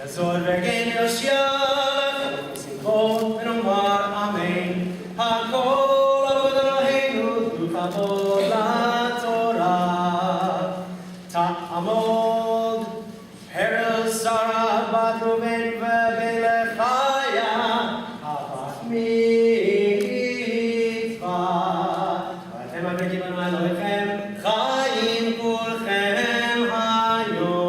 Zol v'gen yoshiach, zikol v'nomar amen. Hakol avod Eloheinu, v'kavod laTorah. Ta'amod, Perel Sarah bat Ruven v'Belechaya, havat mitzvah. V'atem abrikim anu Elohechem, chayim kulchem hayom.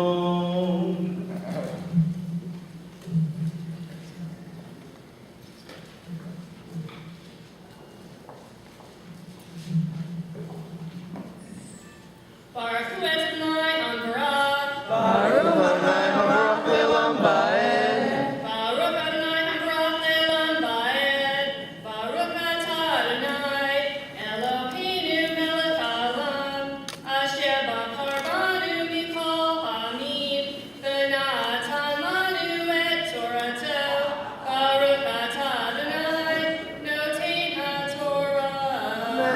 Baruch Hu Adonai Hamvarach. Baruch Adonai Hamvarach Le'olam Va'ed. Baruch Adonai Hamvarach Le'olam Va'ed. Baruch Atah Adonai Eloheinu melech haolam, asher bachar banu mikol ha'amim, v'natan lanu et Torato. Baruch Atah Adonai noten haTorah.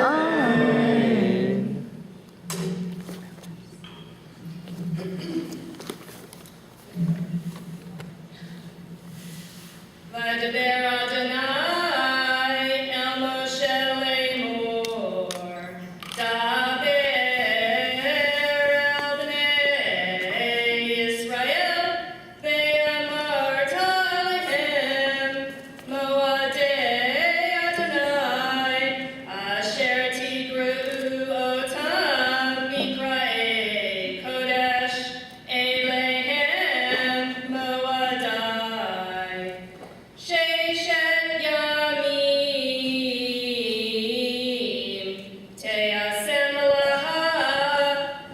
Amen. V'daber Adonai el Moshe lemor, daber el bnei Yisrael, ve'amarta alehem, moadei Adonai, asher tigru otam mikra'ei kodesh, elehem moadai. Sheshet yamim, te'asem melacha,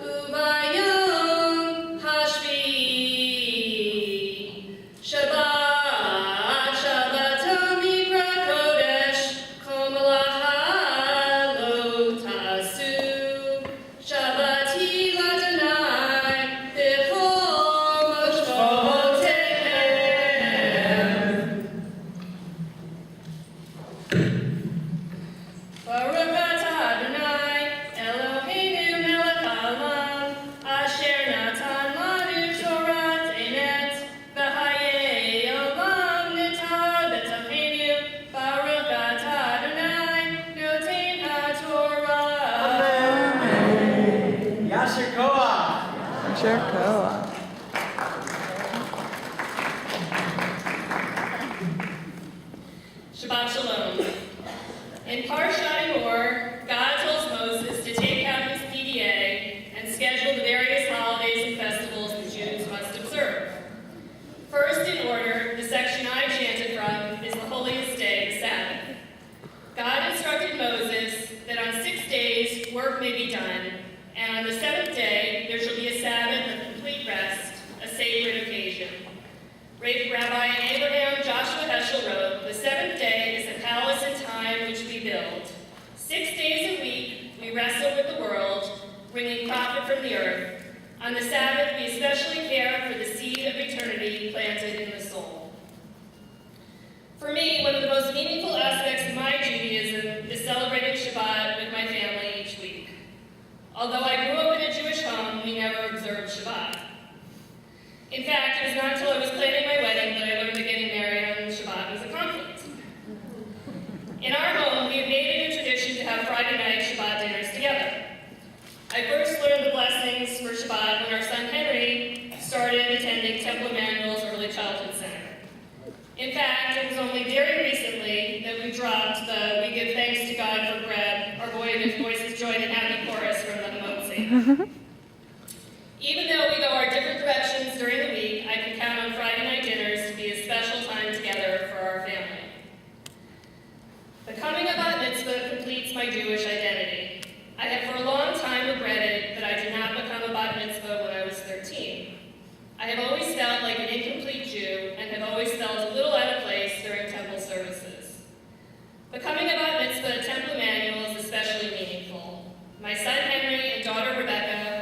ubayom hashvi. Shabbat, Shabbaton mikra kodesh, kol melacha lo tasu. Shabbati l'Adonai, b'chol moshvotechem. Baruch atah Adonai Eloheinu melech haolam, asher natan lanu Torat emet, v'hayei olam nitar b'tocheinu. Baruch atah Adonai noten haTorah. Yasher koach. Asher koach. Shabbat Shalom. In Parshat Emor, God tells Moses to take out his PDA and schedule the various holidays and festivals the Jews must observe. First in order, the section I chanted from is the holiest day, the Sabbath. God instructed Moses that on 6 days work may be done, and on the 7th day there shall be a Sabbath of complete rest, a sacred occasion. Rabbi Abraham Joshua Heschel wrote, "The 7th day is a palace in time which we build. 6 days a week we wrestle with the world, bringing profit from the earth. On the Sabbath we especially care for the seed of eternity planted in the soul." For me, one of the most meaningful aspects of my Judaism is celebrating Shabbat with my family each week. Although I grew up in a Jewish home, we never observed Shabbat. In fact, it was not until I was planning my wedding that I learned that getting married on Shabbat was a conflict. In our home, we have made it a tradition to have Friday night Shabbat dinners together. I first learned the blessings for Shabbat when our son Henry started attending Temple Emmanuel's Early Childhood Center. In fact, it was only very recently that we dropped the "We Give Thanks to God for Bread, Our Voices Join in Happy Chorus" from the Hamotzi. Even though we go our different directions during the week, I can count on Friday night dinners to be a special time together for our family. Becoming a bat mitzvah completes my Jewish identity. I have for a long time regretted that I did not become a bat mitzvah when I was 13. I have always felt like an incomplete Jew and have always felt a little out of place during temple services. Becoming a bat mitzvah at Temple Emmanuel is especially meaningful. My son Henry and daughter Rebecca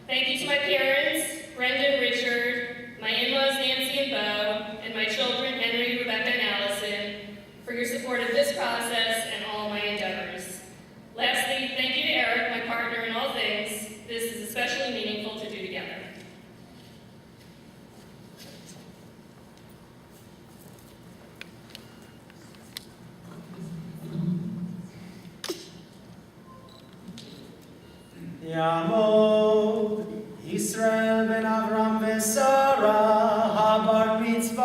Thank you to my parents, Brenda and Richard, my in-laws Nancy and Bo, and my children Henry, Rebecca, and Allison for your support of this process and all my endeavors. Lastly, thank you to Eric, my partner in all things. This is especially meaningful to do together. Yamod Israel ben Avram v'Sara habar mitzvah.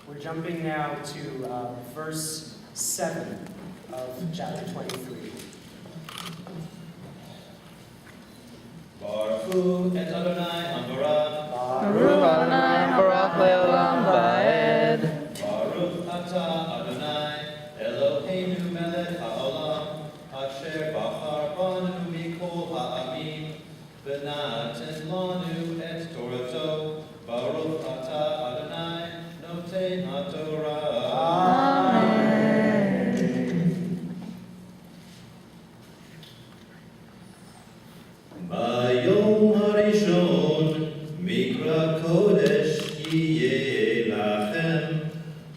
We're jumping now to verse 7 of chapter 23. Baruch hu et Adonai Hamorah. Baruch Adonai Barach Le'olam Va'ed. Baruch atah Adonai Eloheinu melech ha'olam asher bachar banu mikol ha'amim v'naten lanu et Torato. Baruch atah Adonai noten ha'Torah. Bayom harishon mikra kodesh yeh lachem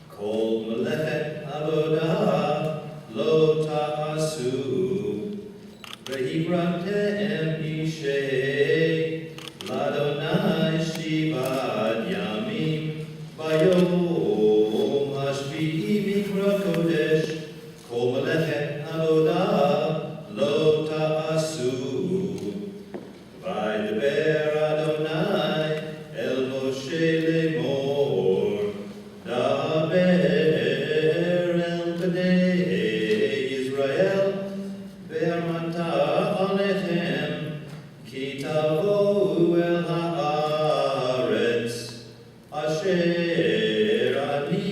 kol melechet avodah lo ta'asu v'hibratem ishei l'Adonai shivat yamim bayom hashvi'i mikra kodesh kol melechet avodah lo ta'asu. Vaydeber Adonai el Moshe lemor, daber el bnei Yisrael, ve'amata alechem, ki tavo'u el haaretz, asher ani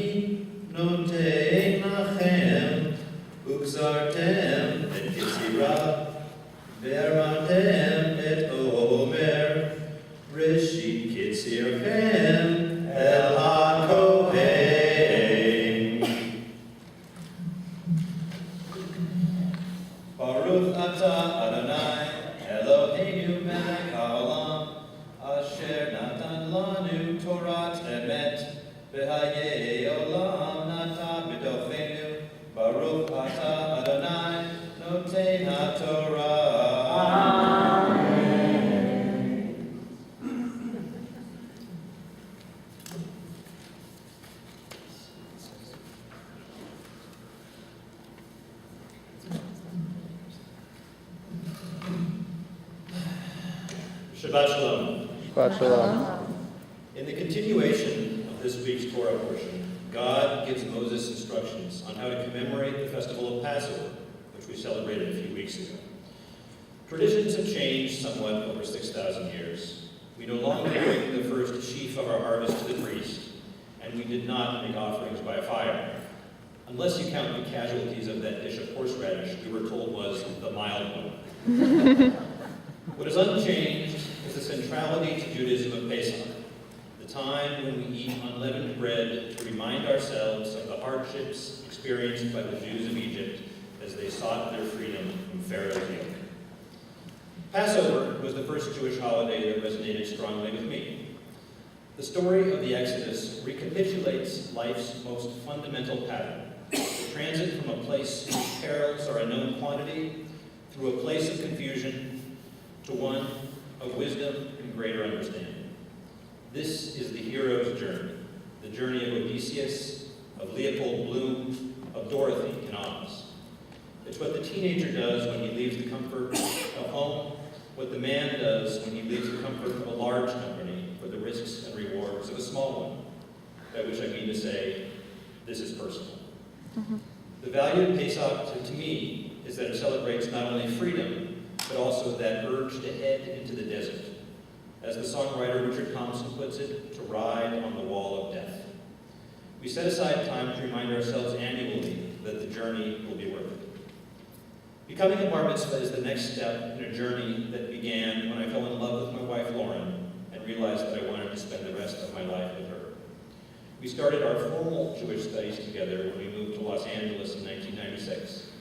noten lachem, ugzartem et Yitzirah, ve'armatem et Omer, Rishit Kitzirchem El HaKohen. Baruch atah Adonai Eloheinu melech ha'olam asher natan lanu Torat emet v'hayei olam nata b'tochenu. Baruch atah Adonai noten ha'Torah. Shabbat Shalom. Shabbat Shalom. In the continuation of this week's Torah portion, God gives Moses instructions on how to commemorate the festival of Passover, which we celebrated a few weeks ago. Traditions have changed somewhat over 6,000 years. We no longer bring the first sheaf of our harvest to the priest, and we did not make offerings by fire, unless you count the casualties of that dish of horseradish we were told was the mild one. What is unchanged is the centrality to Judaism of Pesach, the time when we eat unleavened bread to remind ourselves of the hardships experienced by the Jews of Egypt as they sought their freedom from Pharaoh's yoke. Passover was the first Jewish holiday that resonated strongly with me. The story of the Exodus recapitulates life's most fundamental pattern, the transit from a place whose perils are a known quantity through a place of confusion to one of wisdom and greater understanding. This is the hero's journey, the journey of Odysseus, of Leopold Bloom, of Dorothy in Oz. It's what the teenager does when he leaves the comfort of home, what the man does when he leaves the comfort of a large company for the risks and rewards of a small one, by which I mean to say, this is personal. The value of Pesach, to me, is that it celebrates not only freedom, but also that urge to head into the desert. As the songwriter Richard Thompson puts it, to ride on the wall of death. We set aside time to remind ourselves annually that the journey will be worth it. Becoming a bar mitzvah is the next step in a journey that began when I fell in love with my wife Lauren and realized that I wanted to spend the rest of my life with her. We started our formal Jewish studies together when we moved to Los Angeles in 1996.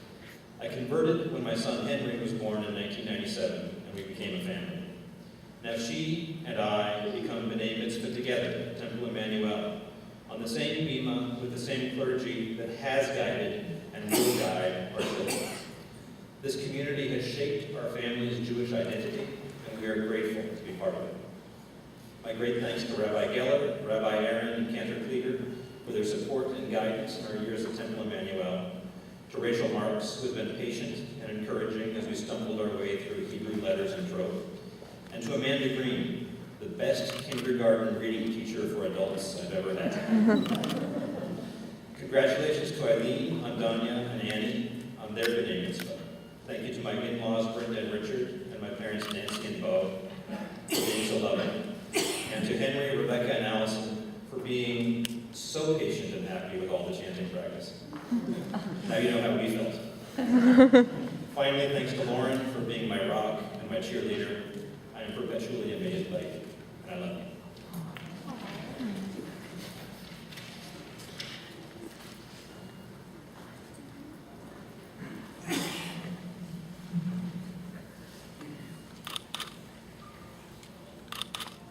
I converted when my son Henry was born in 1997, and we became a family. Now she and I have become B'nai Mitzvah together at Temple Emmanuel, on the same bima with the same clergy that has guided and will guide our children. This community has shaped our family's Jewish identity, and we are grateful to be part of it. My great thanks to Rabbi Geller, Rabbi Aaron, and Cantor Cleaver for their support and guidance in our years at Temple Emmanuel, to Rachel Marks, who has been patient and encouraging as we stumbled our way through Hebrew letters and Torah, and to Amanda Green, the best kindergarten reading teacher for adults I've ever had. Congratulations to Eileen, Andanya, and Annie on their B'nai Mitzvah. Thank you to my in-laws, Brenda and Richard, and my parents, Nancy and Bo, for being so loving. And to Henry, Rebecca, and Allison for being so patient and happy with all the chanting practice. Now you know how we felt. Finally, thanks to Lauren for being my rock and my cheerleader. I am perpetually amazed by you, and I love you.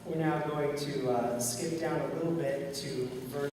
We're now going to skip down a little bit to verse